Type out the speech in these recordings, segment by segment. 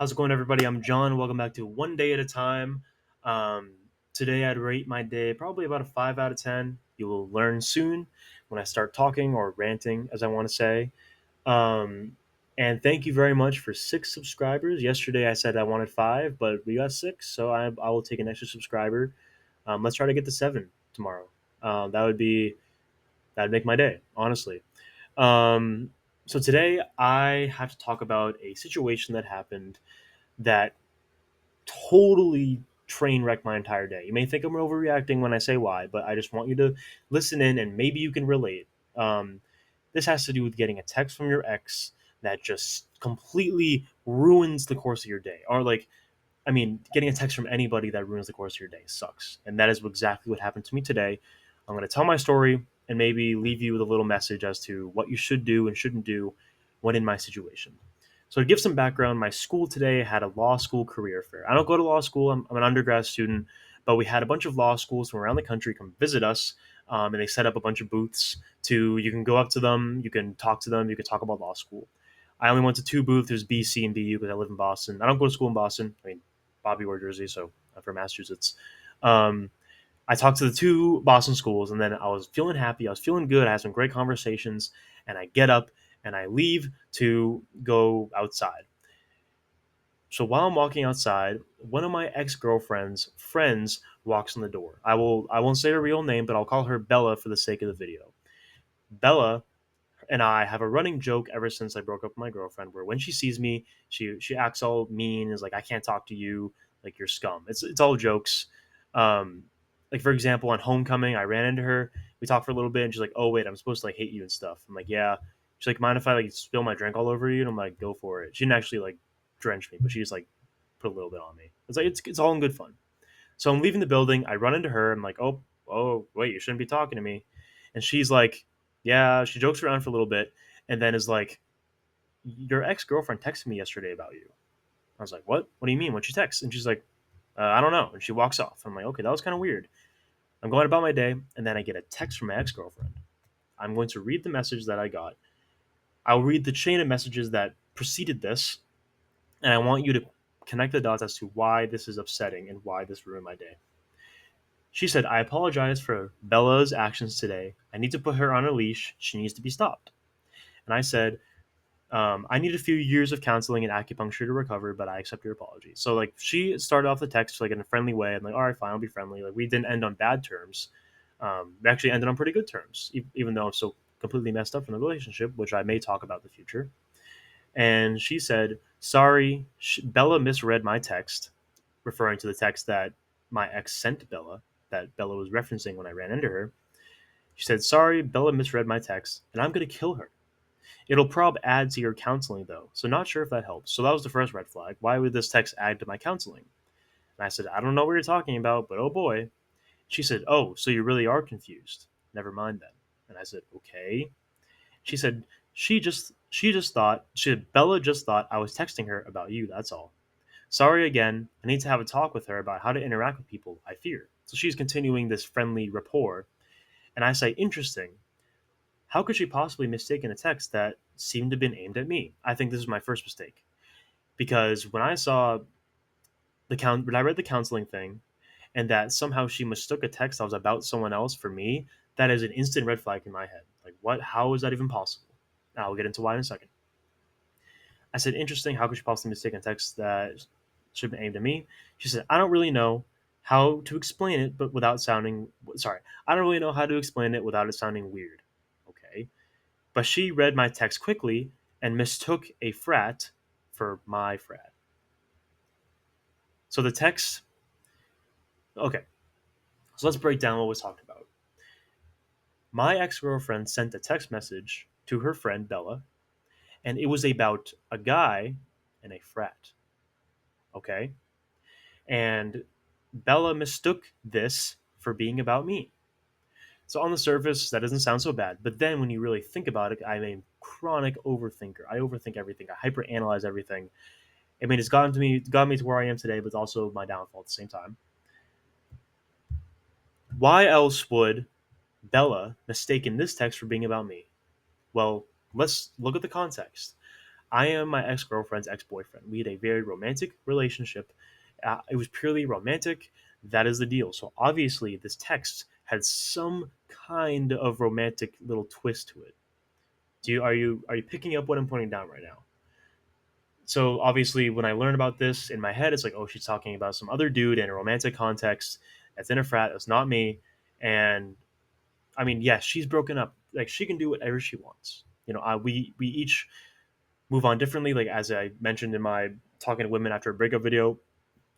How's it going, everybody? I'm John. Welcome back to One Day at a Time. Um, Today, I'd rate my day probably about a 5 out of 10. You will learn soon when I start talking or ranting, as I want to say. Um, and thank you very much for 6 subscribers. Yesterday, I said I wanted 5, but we got 6, so I will take an extra subscriber. Let's try to get to 7 tomorrow. That'd make my day, honestly. Um, so today, I have to talk about a situation that happened that totally train wrecked my entire day. You may think I'm overreacting when I say why, but I just want you to listen in and maybe you can relate. Um, this has to do with getting a text from your ex that just completely ruins the course of your day. Or, like, I mean, getting a text from anybody that ruins the course of your day sucks. And that is exactly what happened to me today. I'm going to tell my story and maybe leave you with a little message as to what you should do and shouldn't do when in my situation. So, to give some background, my school today had a law school career fair. I don't go to law school, I'm an undergrad student, but we had a bunch of law schools from around the country come visit us, and they set up a bunch of booths you can go up to them, you can talk to them, you can talk about law school. I only went to 2 booths. There's BC and BU because I live in Boston. I don't go to school in Boston. I mean, Bobby wore Jersey, so I'm from Massachusetts. Um, I talked to the 2 Boston schools, and then I was feeling happy. I was feeling good. I had some great conversations, and I get up and I leave to go outside. So while I'm walking outside, one of my ex girlfriend's friends walks in the door. I won't say her real name, but I'll call her Bella for the sake of the video. Bella and I have a running joke ever since I broke up with my girlfriend, where when she sees me, she acts all mean, is like, "I can't talk to you, like you're scum." It's all jokes. Um, like, for example, on homecoming, I ran into her. We talked for a little bit, and she's like, "Oh wait, I'm supposed to like hate you and stuff." I'm like, "Yeah." She's like, "Mind if I like spill my drink all over you?" And I'm like, "Go for it." She didn't actually like drench me, but she just like put a little bit on me. It's like it's all in good fun. So I'm leaving the building. I run into her. I'm like, "Oh wait, you shouldn't be talking to me." And she's like, "Yeah." She jokes around for a little bit, and then is like, "Your ex girlfriend texted me yesterday about you." I was like, "What? What do you mean? What'd she text?" And she's like, "I don't know." And she walks off. I'm like, "Okay, that was kind of weird." I'm going about my day, and then I get a text from my ex girlfriend. I'm going to read the message that I got. I'll read the chain of messages that preceded this, and I want you to connect the dots as to why this is upsetting and why this ruined my day. She said, "I apologize for Bella's actions today. I need to put her on a leash. She needs to be stopped." And I said, "I need a few years of counseling and acupuncture to recover, but I accept your apology." So, like, she started off the text like in a friendly way. I'm like, "All right, fine, I'll be friendly." Like, we didn't end on bad terms. We actually ended on pretty good terms, even though I'm so completely messed up from the relationship, which I may talk about in the future. And she said, "Sorry, Bella misread my text," referring to the text that my ex sent Bella, that Bella was referencing when I ran into her. She said, "Sorry, Bella misread my text, and I'm going to kill her. It'll prob add to your counseling, though, so not sure if that helps." So that was the first red flag. Why would this text add to my counseling? And I said, "I don't know what you're talking about, but oh boy." She said, "Oh, so you really are confused. Never mind then." And I said, "Okay." She said, Bella just thought I was texting her about you, that's all. Sorry again. I need to have a talk with her about how to interact with people, I fear." So she's continuing this friendly rapport. And I say, "Interesting. How could she possibly mistake a text that seemed to have been aimed at me?" I think this is my first mistake. Because when I read the counseling thing, and that somehow she mistook a text that was about someone else for me, that is an instant red flag in my head. Like, what? How is that even possible? I'll get into why in a second. I said, "Interesting. How could she possibly mistake a text that should have been aimed at me?" She said, "I don't really know how to explain it, but without sounding sorry. I don't really know how to explain it without it sounding weird." Okay. But she read my text quickly and mistook a frat for my frat. So the text, okay, so let's break down what was talked about. My ex girlfriend sent a text message to her friend Bella, and it was about a guy and a frat. Okay. And Bella mistook this for being about me. So on the surface, that doesn't sound so bad. But then when you really think about it, I'm a chronic overthinker. I overthink everything. I hyperanalyze everything. I mean, got me to where I am today, but it's also my downfall at the same time. Why else would Bella mistaken this text for being about me? Well, let's look at the context. I am my ex girlfriend's ex boyfriend. We had a very romantic relationship. It was purely romantic. That is the deal. So obviously, this text had some kind of romantic little twist to it. Are you picking up what I'm putting down right now? So obviously, when I learn about this in my head, it's like, oh, she's talking about some other dude in a romantic context that's in a frat. That's not me. And I mean, yes, she's broken up. Like she can do whatever she wants. We each move on differently. Like as I mentioned in my talking to women after a breakup video,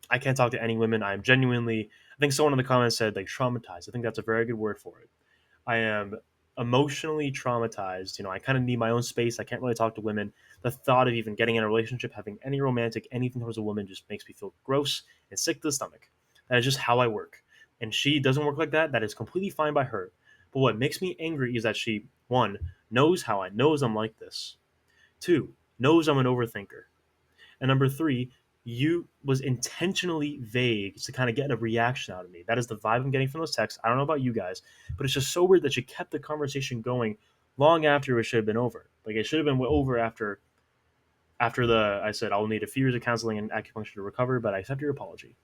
I can't talk to any women. I'm genuinely. I think someone in the comments said like traumatized. I think that's a very good word for it. I am emotionally traumatized. I kind of need my own space. I can't really talk to women. The thought of even getting in a relationship, having any romantic anything towards a woman, just makes me feel gross and sick to the stomach. That is just how I work. And she doesn't work like that. That is completely fine by her. But what makes me angry is that she, one, knows I'm like this. Two, knows I'm an overthinker. And number three, you was intentionally vague to kind of get a reaction out of me. That is the vibe I'm getting from those texts. I don't know about you guys, but it's just so weird that you kept the conversation going long after it should have been over. Like it should have been over after the I said I'll need a few years of counseling and acupuncture to recover, but I accept your apology.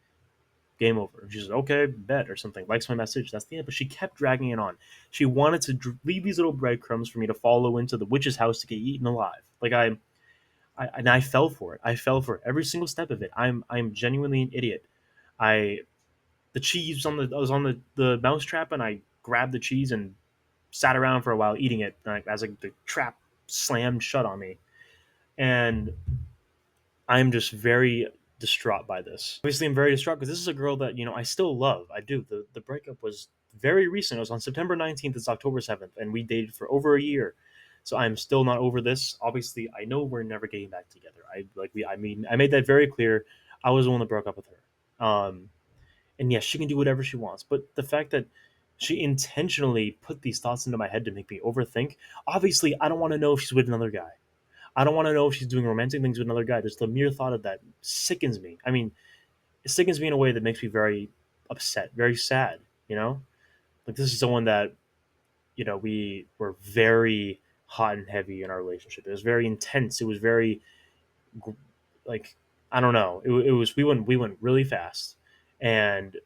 Game over. She says, okay, bet or something. Likes my message. That's the end. But she kept dragging it on. She wanted to leave these little breadcrumbs for me to follow into the witch's house to get eaten alive. Like I fell for it. I fell for every single step of it. I'm genuinely an idiot. I the cheese was on the mouse trap, and I grabbed the cheese and sat around for a while eating it as like the trap slammed shut on me, and I'm just very distraught by this. Obviously, I'm very distraught because this is a girl that I still love. I do. The breakup was very recent. It was on September 19th. It's October 7th, and we dated for over a year. So I'm still not over this. Obviously, I know we're never getting back together. I made that very clear. I was the one that broke up with her. And yes, she can do whatever she wants. But the fact that she intentionally put these thoughts into my head to make me overthink. Obviously, I don't want to know if she's with another guy. I don't want to know if she's doing romantic things with another guy. Just the mere thought of that sickens me. I mean, it sickens me in a way that makes me very upset, very sad. Like this is someone that we were very hot and heavy in our relationship. It was very intense. It was very like I don't know. It was we went really fast, and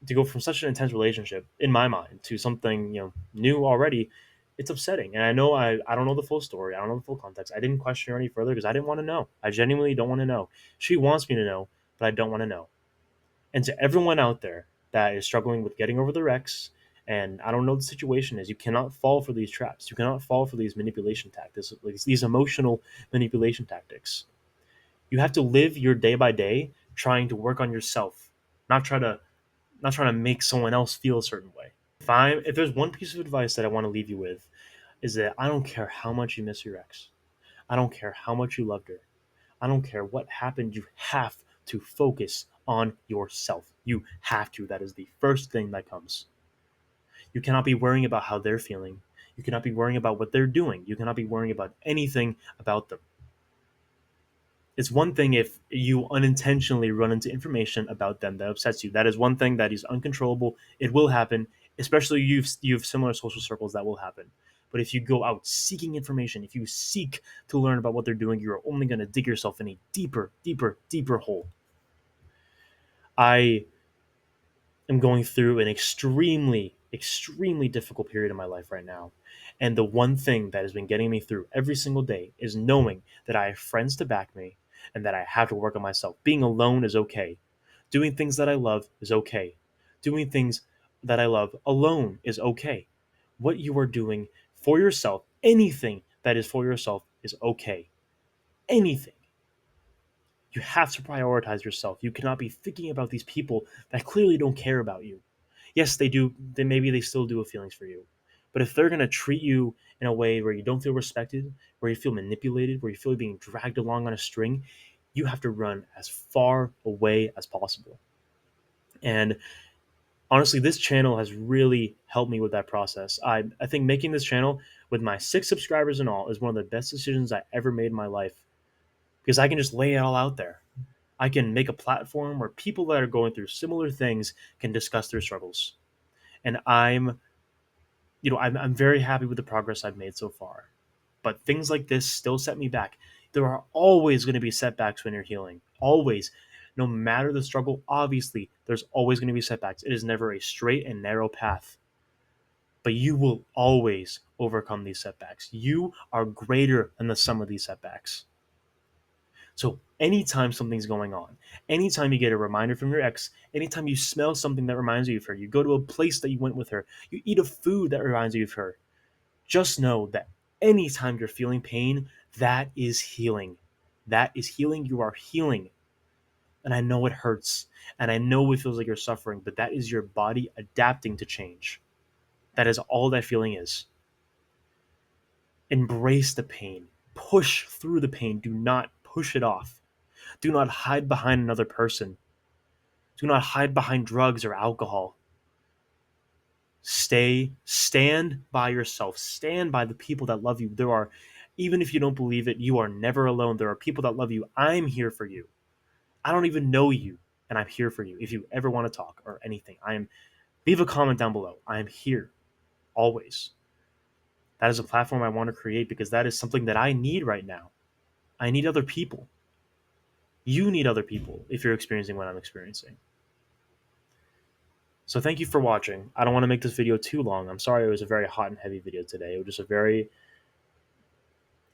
to go from such an intense relationship in my mind to something new already, it's upsetting. And I don't know the full story. I don't know the full context. I didn't question her any further because I didn't want to know. I genuinely don't want to know. She wants me to know, but I don't want to know. And to everyone out there that is struggling with getting over their ex, and I don't know what the situation is, you cannot fall for these traps. You cannot fall for these manipulation tactics, like these emotional manipulation tactics. You have to live your day by day trying to work on yourself, not trying to make someone else feel a certain way. If there's one piece of advice that I want to leave you with, is that I don't care how much you miss your ex. I don't care how much you loved her. I don't care what happened. You have to focus on yourself. You have to. That is the first thing that comes. You cannot be worrying about how they're feeling. You cannot be worrying about what they're doing. You cannot be worrying about anything about them. It's one thing if you unintentionally run into information about them that upsets you. That is one thing that is uncontrollable. It will happen, especially you've similar social circles that will happen. But if you go out seeking information, if you seek to learn about what they're doing, you're only going to dig yourself in a deeper, deeper, deeper hole. I am going through an extremely, extremely difficult period in my life right now. And the one thing that has been getting me through every single day is knowing that I have friends to back me and that I have to work on myself. Being alone is okay. Doing things that I love is okay. Doing things that I love alone is okay. What you are doing for yourself, anything that is for yourself, is okay. Anything. You have to prioritize yourself. You cannot be thinking about these people that clearly don't care about you. Yes, they do. Then maybe they still do have feelings for you. But if they're going to treat you in a way where you don't feel respected, where you feel manipulated, where you feel being dragged along on a string, you have to run as far away as possible. And honestly, this channel has really helped me with that process. I think making this channel with my 6 subscribers and all is one of the best decisions I ever made in my life because I can just lay it all out there. I can make a platform where people that are going through similar things can discuss their struggles. And I'm very happy with the progress I've made so far. But things like this still set me back. There are always going to be setbacks when you're healing. Always. No matter the struggle, obviously, there's always going to be setbacks. It is never a straight and narrow path. But you will always overcome these setbacks. You are greater than the sum of these setbacks. So anytime something's going on, anytime you get a reminder from your ex, anytime you smell something that reminds you of her, you go to a place that you went with her, you eat a food that reminds you of her, just know that anytime you're feeling pain, that is healing. That is healing. You are healing. And I know it hurts. And I know it feels like you're suffering, but that is your body adapting to change. That is all that feeling is. Embrace the pain. Push through the pain. Do not push it off. Do not hide behind another person. Do not hide behind drugs or alcohol. Stand by yourself. Stand by the people that love you. There are, even if you don't believe it, you are never alone. There are people that love you. I'm here for you. I don't even know you, and I'm here for you. If you ever want to talk or anything, leave a comment down below. I am here always. That is a platform I want to create because that is something that I need right now. I need other people. You need other people if you're experiencing what I'm experiencing. So thank you for watching. I don't want to make this video too long. I'm sorry it was a very hot and heavy video today. It was just a very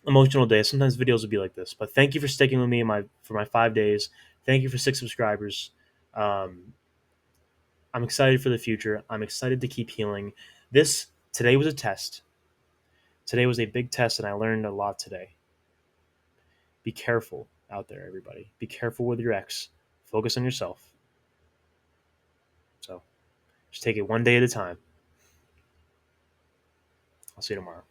emotional day. Sometimes videos will be like this. But thank you for sticking with me for my 5 days. Thank you for 6 subscribers. Um, I'm excited for the future. I'm excited to keep healing. Today was a test. Today was a big test, and I learned a lot today. Be careful out there, everybody. Be careful with your ex. Focus on yourself. So just take it one day at a time. I'll see you tomorrow.